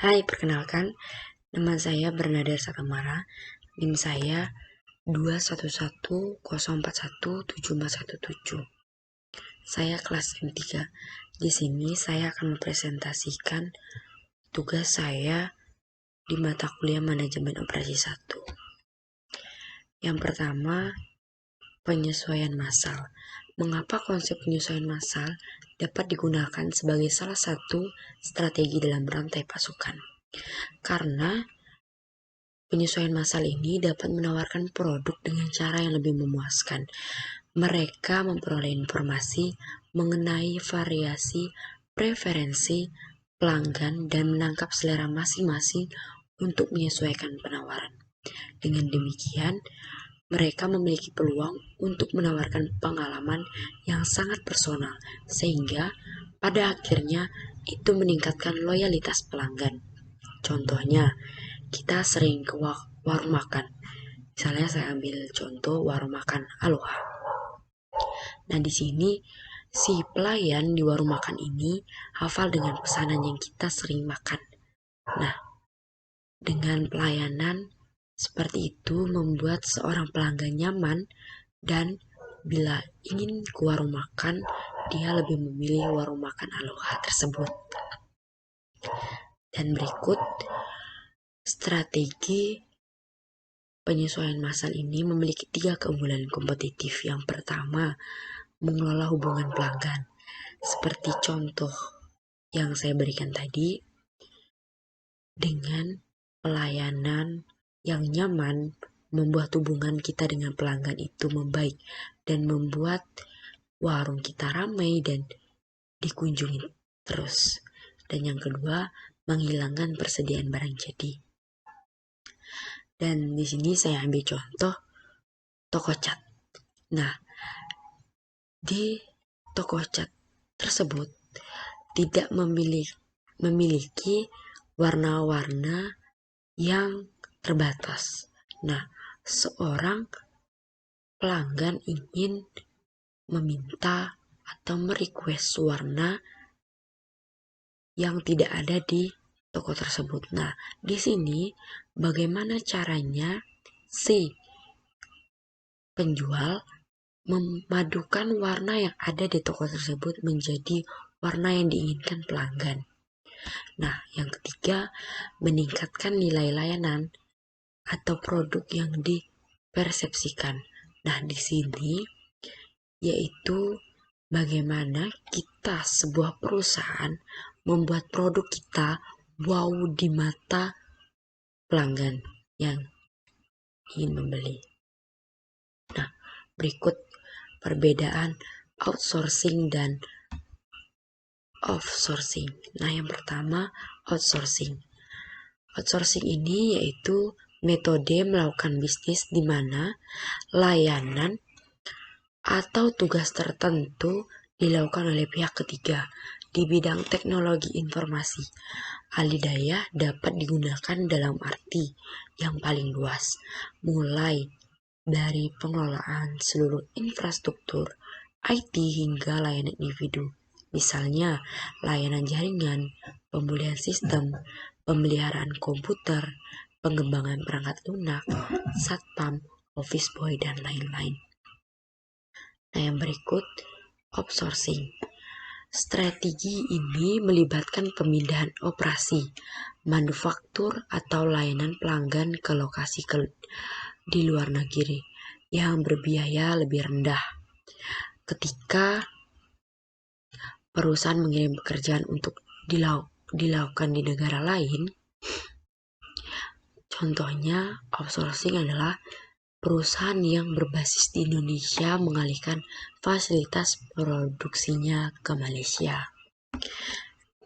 Hai, perkenalkan, nama saya Bernadette Sakamara, NIM saya 211041747. Saya kelas M3. Di sini saya akan mempresentasikan tugas saya di mata kuliah Manajemen Operasi 1. Yang pertama, penyesuaian massal. Mengapa konsep penyesuaian massal dapat digunakan sebagai salah satu strategi dalam rantai pasukan? Karena penyesuaian massal ini dapat menawarkan produk dengan cara yang lebih memuaskan. Mereka memperoleh informasi mengenai variasi preferensi pelanggan dan menangkap selera masing-masing untuk menyesuaikan penawaran. Dengan demikian, mereka memiliki peluang untuk menawarkan pengalaman yang sangat personal, sehingga pada akhirnya itu meningkatkan loyalitas pelanggan. Contohnya, kita sering ke warung makan. Misalnya saya ambil contoh warung makan Aloha. Nah, di sini si pelayan di warung makan ini hafal dengan pesanan yang kita sering makan. Nah, dengan pelayanan seperti itu membuat seorang pelanggan nyaman dan bila ingin ke warung makan, dia lebih memilih warung makan Aloha tersebut. Dan berikut strategi penyesuaian massal ini memiliki 3 keunggulan kompetitif. Yang pertama, mengelola hubungan pelanggan. Seperti contoh yang saya berikan tadi, dengan pelayanan yang nyaman, membuat hubungan kita dengan pelanggan itu membaik dan membuat warung kita ramai dan dikunjungi terus. Dan yang kedua, menghilangkan persediaan barang jadi. Dan di sini saya ambil contoh toko cat. Nah, di toko cat tersebut tidak memiliki warna-warna yang terbatas. Nah, seorang pelanggan ingin meminta atau merequest warna yang tidak ada di toko tersebut. Nah, di sini bagaimana caranya si penjual memadukan warna yang ada di toko tersebut menjadi warna yang diinginkan pelanggan. Nah, yang ketiga, meningkatkan nilai layanan atau produk yang dipersepsikan. Nah, di sini yaitu bagaimana kita sebuah perusahaan membuat produk kita wow di mata pelanggan yang ingin membeli. Nah, berikut perbedaan outsourcing dan offsourcing. Nah, yang pertama outsourcing. Outsourcing ini yaitu metode melakukan bisnis di mana layanan atau tugas tertentu dilakukan oleh pihak ketiga di bidang teknologi informasi. Alidaya dapat digunakan dalam arti yang paling luas, mulai dari pengelolaan seluruh infrastruktur IT hingga layanan individu. Misalnya, layanan jaringan, pemulihan sistem, pemeliharaan komputer, pengembangan perangkat lunak, satpam, office boy, dan lain-lain. Nah, yang berikut, outsourcing. Strategi ini melibatkan pemindahan operasi, manufaktur atau layanan pelanggan ke lokasi di luar negeri yang berbiaya lebih rendah. Ketika perusahaan mengirim pekerjaan untuk dilakukan di negara lain, contohnya outsourcing adalah perusahaan yang berbasis di Indonesia mengalihkan fasilitas produksinya ke Malaysia.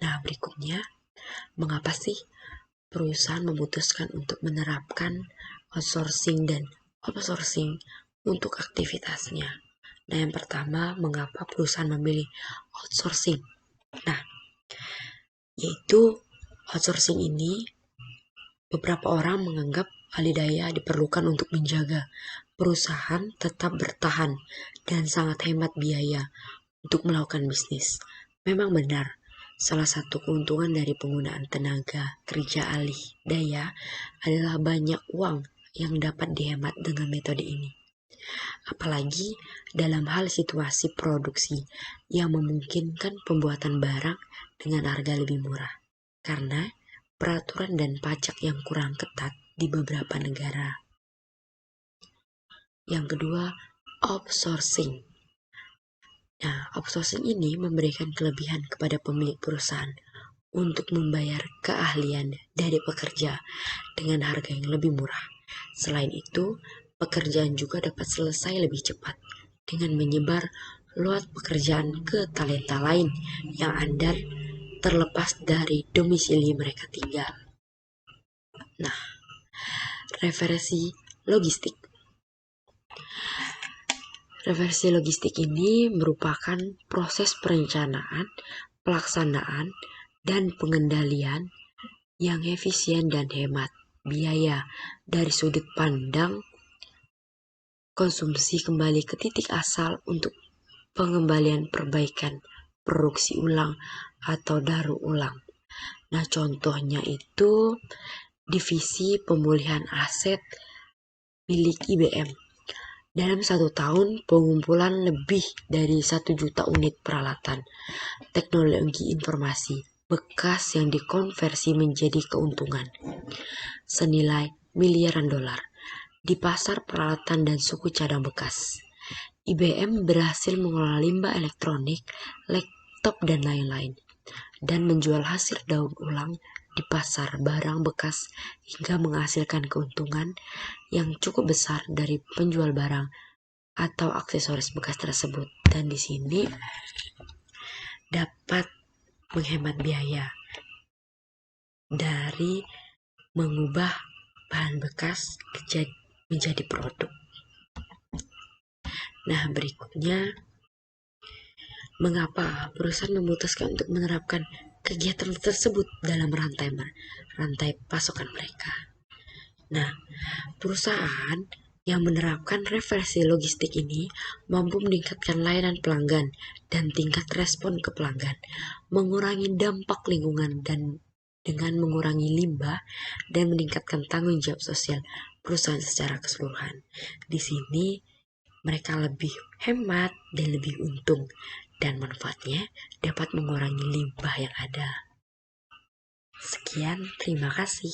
Nah, berikutnya, mengapa sih perusahaan memutuskan untuk menerapkan outsourcing dan outsourcing untuk aktivitasnya? Nah, yang pertama, mengapa perusahaan memilih outsourcing? Nah, yaitu outsourcing ini beberapa orang menganggap alidaya diperlukan untuk menjaga perusahaan tetap bertahan dan sangat hemat biaya untuk melakukan bisnis. Memang benar, Salah satu keuntungan dari penggunaan tenaga kerja alih daya adalah banyak uang yang dapat dihemat dengan metode ini. Apalagi dalam hal situasi produksi yang memungkinkan pembuatan barang dengan harga lebih murah. Karena peraturan dan pajak yang kurang ketat di beberapa negara. Yang kedua, outsourcing. Nah, outsourcing ini memberikan kelebihan kepada pemilik perusahaan untuk membayar keahlian dari pekerja dengan harga yang lebih murah. Selain itu, pekerjaan juga dapat selesai lebih cepat dengan menyebar luas pekerjaan ke talenta lain yang andal terlepas dari domisili mereka tinggal. Nah, reversi logistik. Reversi logistik ini merupakan proses perencanaan, pelaksanaan, dan pengendalian yang efisien dan hemat biaya dari sudut pandang konsumsi kembali ke titik asal untuk pengembalian perbaikan, produksi ulang, atau daur ulang. Nah, contohnya itu divisi pemulihan aset milik IBM. Dalam 1 tahun, pengumpulan lebih dari 1 juta unit peralatan teknologi informasi bekas yang dikonversi menjadi keuntungan senilai miliaran dolar di pasar peralatan dan suku cadang bekas. IBM berhasil mengelola limbah elektronik, laptop, dan lain-lain, dan menjual hasil daur ulang di pasar barang bekas hingga menghasilkan keuntungan yang cukup besar dari penjual barang atau aksesoris bekas tersebut. Dan di sini dapat menghemat biaya dari mengubah bahan bekas menjadi produk. Nah, berikutnya, mengapa perusahaan memutuskan untuk menerapkan kegiatan tersebut dalam rantai pasokan mereka? Nah, perusahaan yang menerapkan reversi logistik ini mampu meningkatkan layanan pelanggan dan tingkat respon ke pelanggan, mengurangi dampak lingkungan dan dengan mengurangi limbah dan meningkatkan tanggung jawab sosial perusahaan secara keseluruhan. Di sini mereka lebih hemat dan lebih untung, dan manfaatnya dapat mengurangi limbah yang ada. Sekian, terima kasih.